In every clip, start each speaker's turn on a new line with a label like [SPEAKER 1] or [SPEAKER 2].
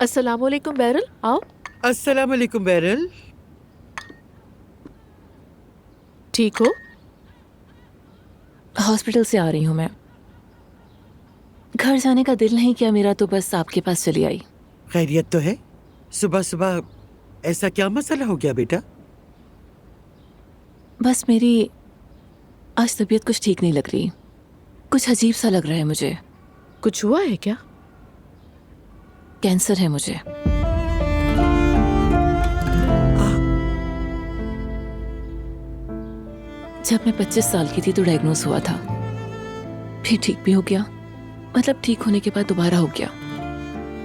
[SPEAKER 1] अस्सलामुअलैकुम बैरल, आओ।
[SPEAKER 2] अस्सलाम वालेकुम बैरल।
[SPEAKER 1] ठीक हो?
[SPEAKER 3] हॉस्पिटल से आ रही हूँ मैं। घर जाने का दिल नहीं किया मेरा, तो बस आपके पास चली आई।
[SPEAKER 2] खैरियत तो है? सुबह सुबह ऐसा क्या मसला हो गया बेटा?
[SPEAKER 3] बस मेरी आज तबीयत कुछ ठीक नहीं लग रही। कुछ अजीब सा लग रहा है मुझे।
[SPEAKER 1] कुछ हुआ है क्या?
[SPEAKER 3] कैंसर है मुझे। जब मैं 25 साल की थी तो डायग्नोस हुआ था, फिर ठीक भी हो गया। मतलब ठीक होने के बाद दोबारा हो गया,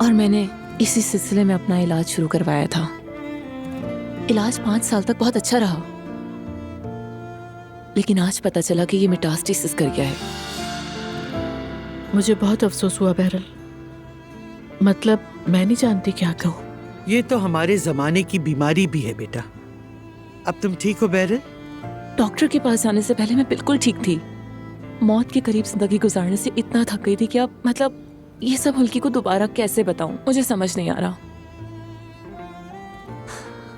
[SPEAKER 3] और मैंने इसी सिलसिले में अपना इलाज शुरू करवाया था। इलाज 5 साल तक बहुत अच्छा रहा, लेकिन आज पता चला कि ये मेटास्टेसिस कर गया है।
[SPEAKER 1] मुझे बहुत अफसोस हुआ बैरल। मतलब मैं नहीं जानती क्या कहूँ।
[SPEAKER 2] ये तो हमारे जमाने की बीमारी भी है बेटा। अब तुम ठीक हो बैरल?
[SPEAKER 3] डॉक्टर के पास जाने से पहले मैं बिल्कुल ठीक थी। मौत के करीब जिंदगी गुजारने से इतना थक गई थी कि अब मतलब ये सब हुल्की को दोबारा कैसे बताऊं, मुझे समझ नहीं आ रहा।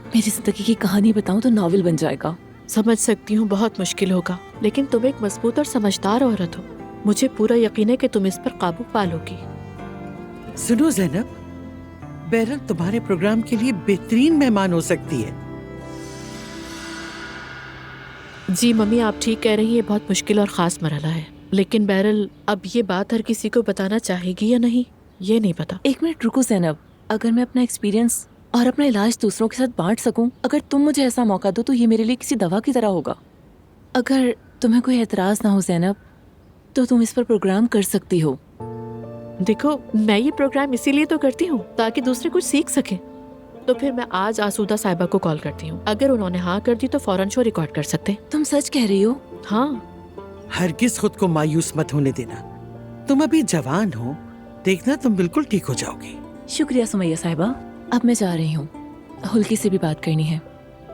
[SPEAKER 3] मेरी जिंदगी की कहानी बताऊं तो नॉवेल बन जाएगा।
[SPEAKER 1] समझ सकती हूँ, बहुत मुश्किल होगा, लेकिन तुम एक मजबूत और समझदार औरत हो। मुझे पूरा यकीन है कि तुम इस पर काबू पा लोगी।
[SPEAKER 2] सुनो जैनब, बैरल तुम्हारे प्रोग्राम के लिए बेहतरीन मेहमान हो सकती है।
[SPEAKER 1] जी मम्मी, आप ठीक कह रही हैं, ये बहुत मुश्किल और ख़ास मरहला है। लेकिन बैरल, अब ये बात हर किसी को बताना चाहेगी या नहीं, ये नहीं पता।
[SPEAKER 3] एक मिनट रुको ज़ैनब, अगर मैं अपना एक्सपीरियंस और अपना इलाज दूसरों के साथ बांट सकूं, अगर तुम मुझे ऐसा मौका दो तो ये मेरे लिए किसी दवा की तरह होगा। अगर तुम्हें कोई एतराज़ ना हो ज़ैनब, तो तुम इस पर प्रोग्राम कर सकती हो।
[SPEAKER 1] देखो, मैं ये प्रोग्राम इसीलिए तो करती हूँ ताकि दूसरे कुछ सीख सके। तो फिर मैं आज आसूदा साहिबा को कॉल करती हूँ। अगर उन्होंने हाँ कर दी तो फौरन शो रिकॉर्ड कर सकते हैं।
[SPEAKER 3] तुम सच कह रही हो?
[SPEAKER 1] हाँ।
[SPEAKER 2] हरगिज खुद को मायूस मत होने देना। तुम अभी जवान हो, देखना तुम बिल्कुल ठीक हो जाओगी।
[SPEAKER 3] शुक्रिया सुमैया साहिबा। अब मैं जा रही हूँ, हुल्की से भी बात करनी है।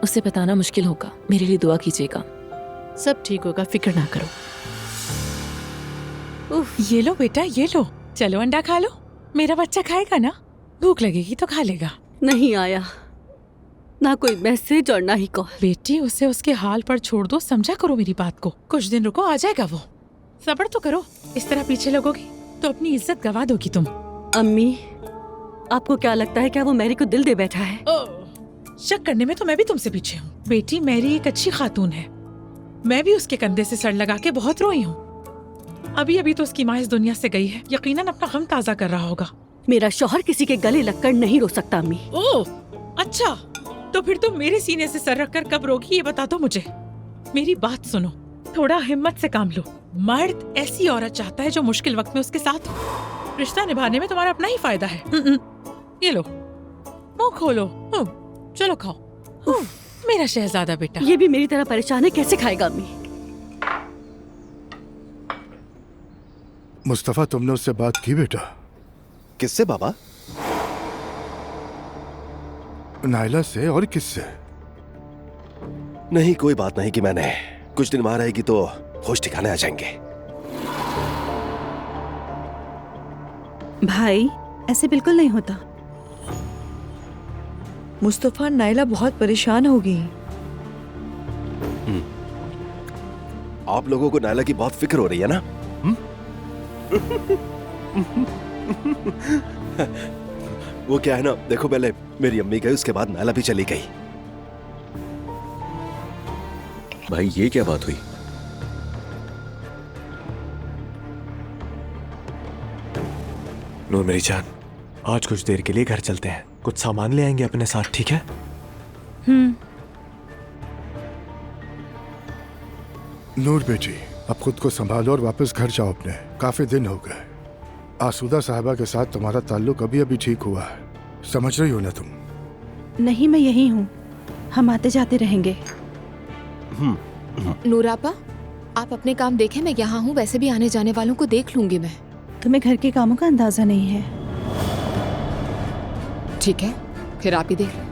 [SPEAKER 3] उससे बताना मुश्किल होगा, मेरे लिए दुआ कीजिएगा।
[SPEAKER 1] सब ठीक होगा, फिक्र ना करो।
[SPEAKER 4] उफ, ये लो बेटा, ये लो, चलो अंडा खा लो। मेरा बच्चा खाएगा ना, भूख लगेगी तो खा लेगा।
[SPEAKER 5] नहीं आया, ना कोई मैसेज और ना ही कॉल।
[SPEAKER 4] बेटी, उसे उसके हाल पर छोड़ दो, समझा करो मेरी बात को। कुछ दिन रुको, आ जाएगा वो। सब्र तो करो, इस तरह पीछे लगोगी तो अपनी इज्जत गवा दोगी तुम।
[SPEAKER 5] अम्मी, आपको क्या लगता है, क्या वो मैरी को दिल दे बैठा है?
[SPEAKER 4] शक करने में तो मैं भी तुमसे पीछे हूँ। बेटी, मैरी एक अच्छी खातून है। मैं भी उसके कंधे से सर लगा के बहुत रोई हूँ। अभी अभी तो उसकी माँ इस दुनिया से गई है, यकीनन अपना गम ताजा कर रहा होगा।
[SPEAKER 5] मेरा शौहर किसी के गले लगकर नहीं रो सकता अम्मी।
[SPEAKER 4] ओह अच्छा, तो फिर तुम मेरे सीने से सर रखकर कब रोगी, ये बता दो मुझे। मेरी बात सुनो, थोड़ा हिम्मत से काम लो। मर्द ऐसी औरत चाहता है जो मुश्किल वक्त में उसके साथ हो। रिश्ता निभाने में तुम्हारा अपना ही फायदा है। ये लो, मुंह खोलो, चलो खाओ। मेरा शहजादा बेटा।
[SPEAKER 5] ये भी मेरी तरह परेशान है, कैसे खाएगा अम्मी?
[SPEAKER 6] मुस्तफा, तुमने उससे बात की बेटा?
[SPEAKER 7] किससे बाबा?
[SPEAKER 6] नायला से। और किससे?
[SPEAKER 7] नहीं, कोई बात नहीं कि मैंने। कुछ दिन वहां रहेगी तो होश ठिकाने आ जाएंगे।
[SPEAKER 8] भाई, ऐसे बिल्कुल नहीं होता।
[SPEAKER 9] मुस्तफा, नायला बहुत परेशान होगी।
[SPEAKER 7] आप लोगों को नायला की बहुत फिक्र हो रही है ना? वो क्या है ना, देखो, पहले मेरी अम्मी गई, उसके बाद नायला भी चली गई।
[SPEAKER 10] भाई, ये क्या बात हुई?
[SPEAKER 11] नूर मेरी जान, आज कुछ देर के लिए घर चलते हैं, कुछ सामान ले आएंगे अपने साथ, ठीक है?
[SPEAKER 6] नूर बेटी, अब खुद को संभालो और वापस घर जाओ अपने। काफी दिन हो गए। आसूदा साहिबा के साथ तुम्हारा ताल्लुक अभी अभी ठीक हुआ है, समझ रही हो ना तुम?
[SPEAKER 8] नहीं, मैं यही हूँ, हम आते जाते रहेंगे।
[SPEAKER 12] नूरापा, आप अपने काम देखें, मैं यहाँ हूँ। वैसे भी आने जाने वालों को देख लूंगी मैं।
[SPEAKER 8] तुम्हें घर के कामों का अंदाजा नहीं है।
[SPEAKER 12] ठीक है, फिर आप ही देख लो।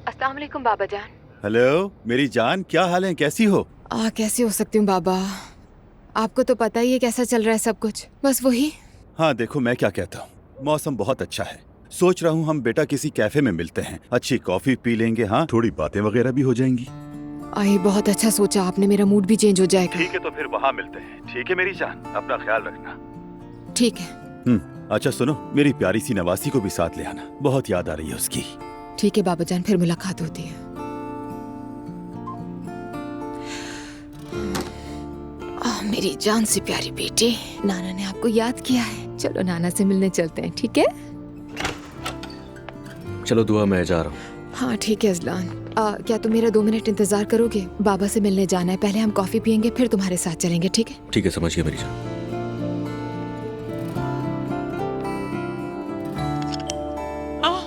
[SPEAKER 12] अस्सलाम वालेकुम बाबा जान।
[SPEAKER 13] हेलो मेरी जान, क्या हाल है, कैसी हो?
[SPEAKER 12] कैसे हो सकती हूँ बाबा? आपको तो पता ही है कैसा चल रहा है सब कुछ, बस वही।
[SPEAKER 13] हाँ देखो, मैं क्या कहता हूँ, मौसम बहुत अच्छा है। सोच रहा हूँ हम बेटा किसी कैफे में मिलते हैं, अच्छी कॉफी पी लेंगे, हाँ थोड़ी बातें वगैरह भी हो जाएंगी।
[SPEAKER 12] आई, बहुत अच्छा सोचा आपने, मेरा मूड भी चेंज हो जाएगा।
[SPEAKER 13] ठीक है तो फिर वहाँ मिलते हैं, ठीक है मेरी जान, अपना ख्याल रखना।
[SPEAKER 12] ठीक है।
[SPEAKER 13] अच्छा सुनो, मेरी प्यारी सी नवासी को भी साथ ले आना, बहुत याद आ रही है उसकी।
[SPEAKER 12] ठीक है बाबा जान, फिर मुलाकात होती है। मेरी जान से प्यारी बेटी, नाना ने आपको याद किया है, चलो नाना से मिलने चलते हैं, ठीक है?
[SPEAKER 10] चलो दुआ, मैं जा रहा हूँ।
[SPEAKER 12] हाँ ठीक है अजलान। क्या तुम मेरा 2 मिनट इंतजार करोगे? बाबा से मिलने जाना है, पहले हम कॉफी पियेंगे फिर तुम्हारे साथ चलेंगे, ठीक है?
[SPEAKER 10] ठीक है, समझ गया मेरी जान।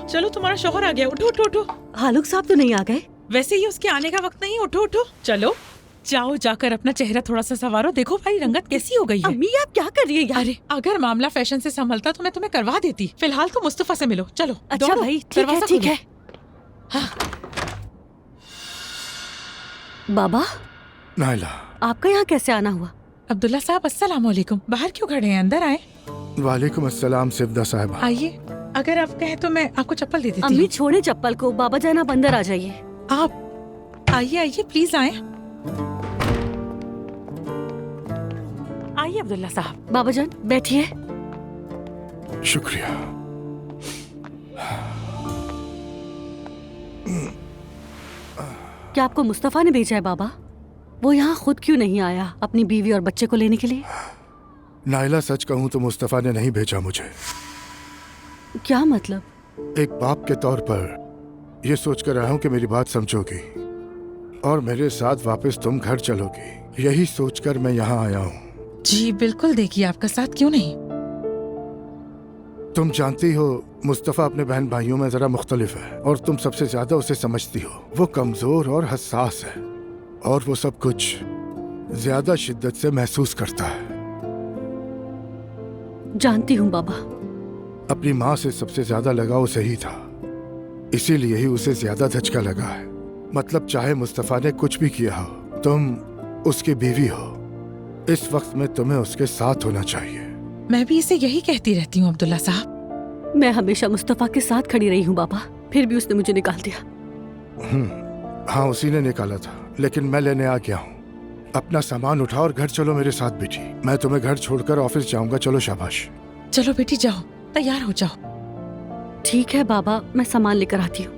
[SPEAKER 4] चलो तुम्हारा शौहर आ गया, उठो उठो उठो।
[SPEAKER 5] हालुक साहब तो नहीं आ गए?
[SPEAKER 4] वैसे ही उसके आने का वक्त नहीं, उठो उठो। चलो जाओ, जाकर अपना चेहरा थोड़ा सा संवारो, देखो भाई रंगत कैसी हो गई है।
[SPEAKER 5] अम्मी आप क्या कर रही है यार?
[SPEAKER 4] अरे अगर मामला फैशन से संभलता तो मैं तुम्हें करवा देती, फिलहाल तो मुस्तफा से मिलो, चलो।
[SPEAKER 5] अच्छा
[SPEAKER 4] दौड़ो,
[SPEAKER 5] भाई ठीक है
[SPEAKER 4] दरवाजा
[SPEAKER 5] ठीक
[SPEAKER 4] खोलो।
[SPEAKER 5] है। हाँ। बाबा
[SPEAKER 6] नाइला,
[SPEAKER 5] आपका यहाँ कैसे आना हुआ?
[SPEAKER 4] अब्दुल्ला साहब अस्सलाम वालेकुम, बाहर क्यों खड़े हैं, अंदर आए।
[SPEAKER 6] वालेकुम अस्सलाम सिफदा साहिबा।
[SPEAKER 4] आइए, अगर आप कहें तो मैं आपको चप्पल दे देती
[SPEAKER 5] अम्मी
[SPEAKER 4] हूँ।
[SPEAKER 5] छोड़े चप्पल को, बाबा जान आप अंदर आ जाइए।
[SPEAKER 4] आप आइए आइए प्लीज आए। आइए अब्दुल्ला साहब।
[SPEAKER 5] बाबा जान बैठिए।
[SPEAKER 6] शुक्रिया।
[SPEAKER 5] क्या आपको मुस्तफा ने भेजा है बाबा? वो यहाँ खुद क्यों नहीं आया अपनी बीवी और बच्चे को लेने के लिए?
[SPEAKER 6] नाइला सच कहूँ तो मुस्तफा ने नहीं भेजा मुझे।
[SPEAKER 5] क्या मतलब?
[SPEAKER 6] एक बाप के तौर पर ये सोचकर आया हूँ कि मेरी बात समझोगी और मेरे साथ वापस तुम घर चलोगी, यही सोचकर मैं यहाँ आया हूँ।
[SPEAKER 4] जी बिल्कुल, देखिए आपका साथ क्यों नहीं।
[SPEAKER 6] तुम जानती हो मुस्तफा अपने बहन भाइयों में जरा मुख्तलिफ है और तुम सबसे ज्यादा उसे समझती हो। वो कमजोर और हसास है और वो सब कुछ ज्यादा शिद्दत से महसूस करता है।
[SPEAKER 5] जानती हूँ बाबा।
[SPEAKER 6] अपनी माँ से सबसे ज्यादा लगाव उसे ही था, इसीलिए ही उसे ज्यादा धचका लगा है। मतलब चाहे मुस्तफा ने कुछ भी किया हो, तुम उसकी बीवी हो, इस वक्त में तुम्हें उसके साथ होना चाहिए।
[SPEAKER 4] मैं भी इसे यही कहती रहती हूँ अब्दुल्ला साहब।
[SPEAKER 5] मैं हमेशा मुस्तफा के साथ खड़ी रही हूँ बाबा, फिर भी उसने मुझे निकाल दिया।
[SPEAKER 6] हाँ उसी ने निकाला था, लेकिन मैं लेने आ गया हूँ। अपना सामान उठाओ और घर चलो मेरे साथ बेटी। मैं तुम्हें घर छोड़कर ऑफिस जाऊंगा। चलो शाबाश।
[SPEAKER 4] चलो बेटी जाओ, तैयार हो जाओ।
[SPEAKER 5] ठीक है बाबा, मैं सामान लेकर आती हूँ।